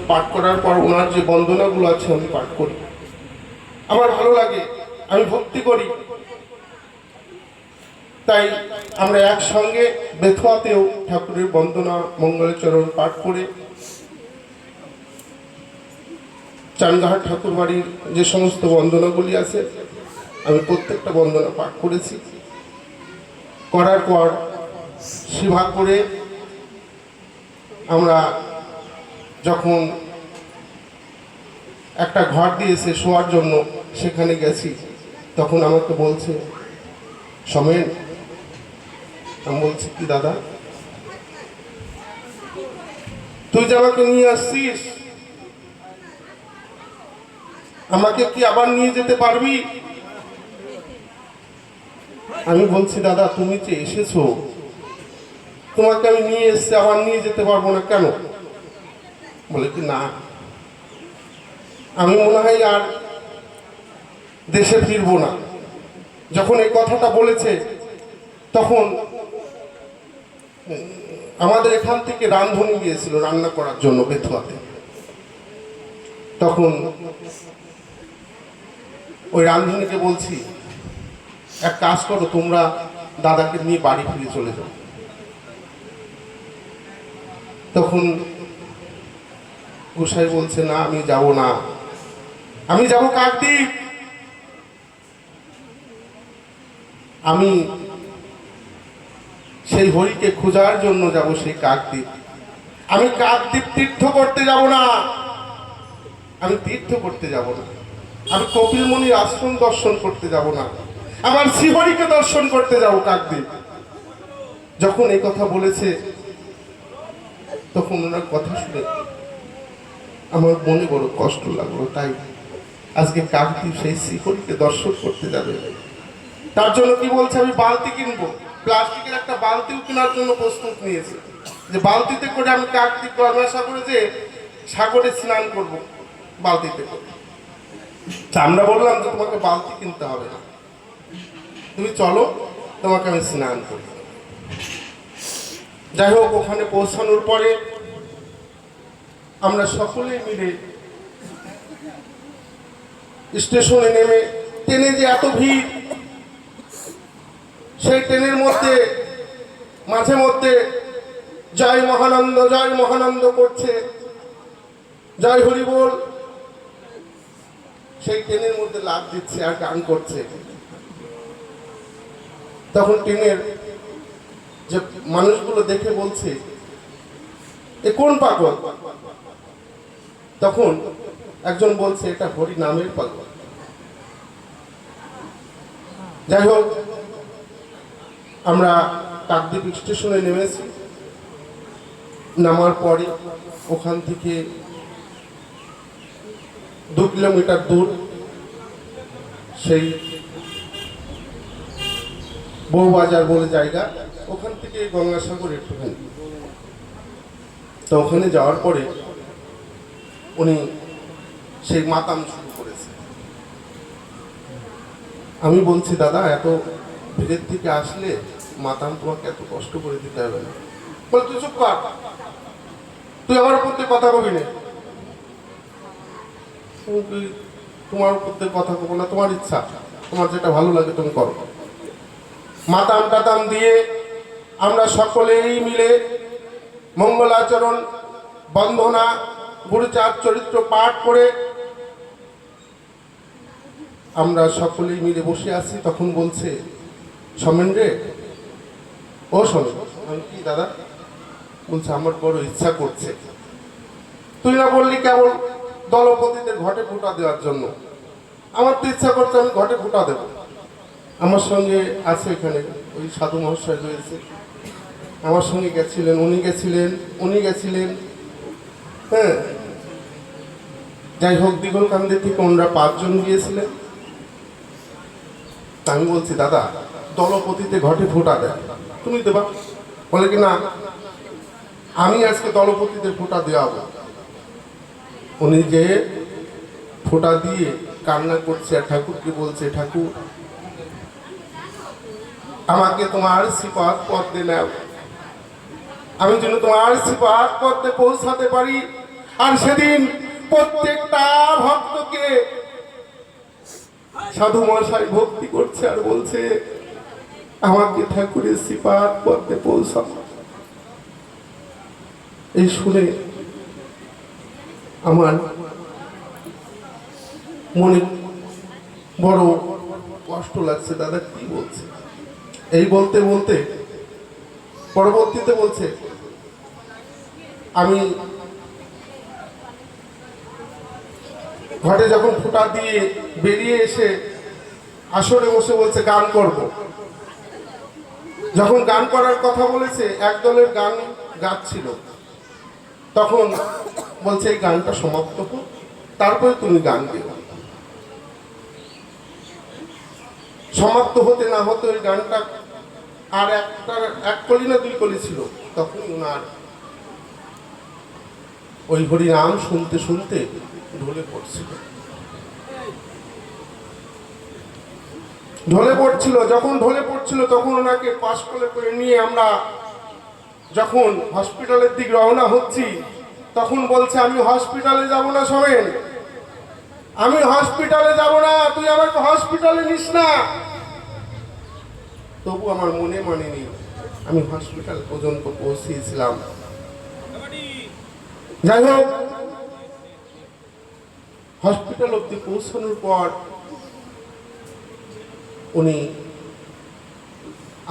পাঠ করার পর ওনার যে বন্দনাগুলো আছে আমি পাঠ করি। আমার ভালো লাগে, আমি ভক্তি করি। তাই আমরা একসঙ্গে বেথুয়াতেও ঠাকুরের বন্দনা মঙ্গলচরণ পাঠ করে চানঘাট ঠাকুর বাড়ির যে সমস্ত বন্দনাগুলি আছে আমি প্রত্যেকটা বন্দনা পাঠ করেছি। করার পর সেবা করে আমরা যখন একটা ঘর দিয়েছে শোয়ার জন্য সেখানে গেছি, তখন আমাকে বলছে, সমেন, আমি বলছি কি দাদা, তুই যে আমাকে নিয়ে আসছিস, আমাকে কি আবার নিয়ে যেতে পারবি? আমি বলছি দাদা, তুমি যে এসেছো, তোমাকে আমি নিয়ে এসছি, আবার নিয়ে যেতে পারবো না কেন? বলে কি না, আমি মনে হয় আর দেশে ফিরবো না। যখন এই কথাটা বলেছে তখন আমাদের এখান থেকে রাঁধুনি গিয়েছিল রান্না করার জন্য বেথুয়াতে। তখন ওই রাঁধুনিকে বলছি, এক কাজ করো, তোমরা দাদাকে নিয়ে বাড়ি ফিরে চলে যাও। তখন গোসাই বলছে, না আমি যাব না, আমি যাব কাকদ্বীপ। আমি সেই হরিকে খোঁজার জন্য যাব সেই কাকদ্বীপ। আমি কাকদ্বীপ তীর্থ করতে যাব না, আমি তীর্থ করতে যাব না, আমি কপিলমুনির আশ্রম দর্শন করতে যাব না, আমার শ্রীহরিকে দর্শন করতে যাব কাকদ্বীপ। যখন এই কথা বলেছে তখন ওনার কথা শুনে আমার মনে বড় কষ্ট লাগলো। তাই আজকে কাকদ্বীপ সেই শ্রীহরিকে দর্শন করতে যাবে। তার জন্য কি বলছে, আমি বালতি কিনবো, প্লাস্টিকের একটা বালতিও কেনার জন্য প্রস্তুত নিয়েছি, যে বালতিতে করে আমি কাকদ্বীপ গঙ্গাসাগরে যে সাগরে স্নান করব বালতিতে করে। আমরা বললাম যে তোমাকে বালতি কিনতে হবে না, তুমি চলো, তোমাকে আমি স্নান করি। যাই হোক, ওখানে পৌঁছানোর পরে আমরা সকলে মিলে স্টেশনে নেমে, ট্রেনে যে এত ভিড়, সেই ট্রেনের মধ্যে মাঝে মধ্যে জয় মহানন্দ করছে, জয় হরি বল, সেই ট্রেনের মধ্যে লাফ দিচ্ছে আর গান করছে। তখন ট্রেনের যে মানুষগুলো দেখে বলছে, এ কোন পাগল? তখন একজন বলছে, এটা হরি নামের পাগল। যাই হোক, আমরা কাকদ্বীপ স্টেশনে নেমেছি। নামার পরে ওখান থেকে 2 কিলোমিটার দূর সেই বউবাজার বলে জায়গা, ওখান থেকে গঙ্গাসাগর একটুখানি। তো ওখানে যাওয়ার পরে উনি সেই মাতাম শুরু করেছে। আমি বলছি, দাদা এত ভিড়ের থেকে আসলে মাতাম তোমাকে এত কষ্ট করে দিতে হবে না। বলে, তুই চুপ কর, তুই আমার উপর কথা কবি না। তোমার উপর কথা কব না, তোমার ইচ্ছা, তোমার যেটা ভালো লাগে তুমি করো। মাতাম টাতাম দিয়ে আমরা সকলেই মিলে মঙ্গলাচরণ বন্দনা গুরুচার চরিত্র পাঠ করে আমরা সকলেই মিলে বসে আছি। তখন বলছে, সমেন রে, ও সমেন। আমি কি দাদা? বলছে, আমার বড় ইচ্ছা করছে, তুই না বললি কেবল দলপতিদের ঘটে ফুটা দেওয়ার জন্য, আমার তো ইচ্ছা করছে আমি ঘটে ফুটা দেব। আমার সঙ্গে আছে এখানে ওই সাধু মহাশয় রয়েছে, আমার সঙ্গে গেছিলেন, উনি গেছিলেন। হ্যাঁ, যাই হোক, দিগলকান্দি থেকে ওনারা 5 জন গিয়েছিলেন। আমি বলছি, দাদা দলপতিতে ঘটে ফোঁটা দেয়, তুমি দেবা? বলে কি না, আমি আজকে দলপতিদের ফোঁটা দেওয়াবো। উনি যে ফোঁটা দিয়ে কান্না করছে আর ঠাকুরকে বলছে, ঠাকুর আমাকে তোমার সিফাত পথে নাও, আমি যেন তোমার সিফাত পথে পৌঁছাতে পারি, আর সেদিন প্রত্যেকটা ভক্তকে সাধু মশাই ভক্তি করছে আর বলছে আমাকে ঠাকুরের শ্রীপাদ পদ্মে পৌঁছাও। এই শুনে আমার মনে বড় কষ্ট লাগছে। দাদা কি বলছে? এই বলতে বলতে পরবর্তীতে বলছে আমি ঘরে যখন ফোঁটা দিয়ে বেরিয়ে এসে আসরে বসে বলছে গান করব। যখন গান করার কথা বলেছে একদলের গান গাচ্ছিল, তখন বলছে এই গানটা সমাপ্ত হোক, তারপরে তুমি গান গেও। সমাপ্ত হতে না হতে ওই গানটা আর এক কলি না দুই কলি ছিল, তখন ওনার ওই হরিনাম শুনতে শুনতে ঢলে পড়ছিল। যখন ঢলে পড়ছিল তখন ওনাকে পাশ করে নিয়ে আমরা যখন হসপিটালের দিক রওনা হচ্ছি, তখন বলছে আমি হসপিটালে যাব না সোমেন, আমি হসপিটালে যাব না, তুই আমাকে হসপিটালে নিস না। তবু আমার মনে মানেনি, আমি হসপিটাল পর্যন্ত পৌঁছিয়েছিলাম। যাই হোক, হসপিটাল অব্দি পৌঁছানোর পর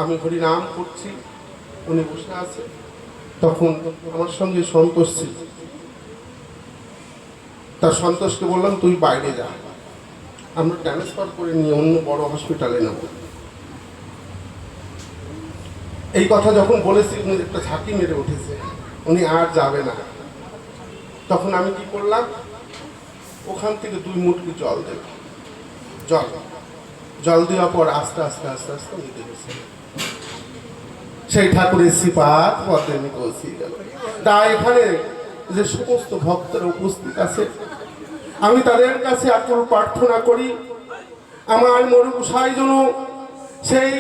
আমি হরিনাম করছি, উনি বসে আছে। তখন আমার সঙ্গে সন্তোষ ছিল। তার সন্তোষকে বললাম তুই বাইরে যা, আমরা ট্রান্সফার করে নিয়ে অন্য বড় হসপিটালে নেব। এই কথা যখন বলেছি উনি একটা ঝাঁকি মেরে উঠেছে, উনি আর যাবে না। তখন আমি কি করলাম, ওখান থেকে 2 মুটকি জল দেব, জল দেওয়ার পর আস্তে আস্তে আস্তে আস্তে নিতে গেছে। সেই ঠাকুরের শ্রীপাদ পদ্মে পৌঁছে গেল। তাই এখানে যে সমস্ত ভক্তরা উপস্থিত আছে, আমি তাদের কাছে আকুল প্রার্থনা করি আমার মরু গোসাই যেন সেই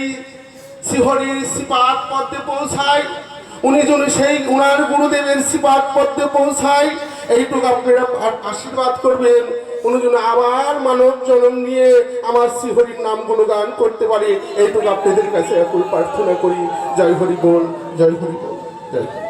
শ্রীহরির শ্রীপাদ পদ্মে পৌঁছায়, উনি যেন সেই উনার গুরুদেবের শ্রীপাদ পদ্মে পৌঁছায়। এইটুকু আপনারা আশীর্বাদ করবেন, উনি যেন আবার মানব জন্ম নিয়ে আমার শ্রীহরির নাম গুণগান করতে পারে, এইটুকু আপনাদের কাছে আকুল প্রার্থনা করি। জয় হরি বল, জয় হরি বল, জয় হরি।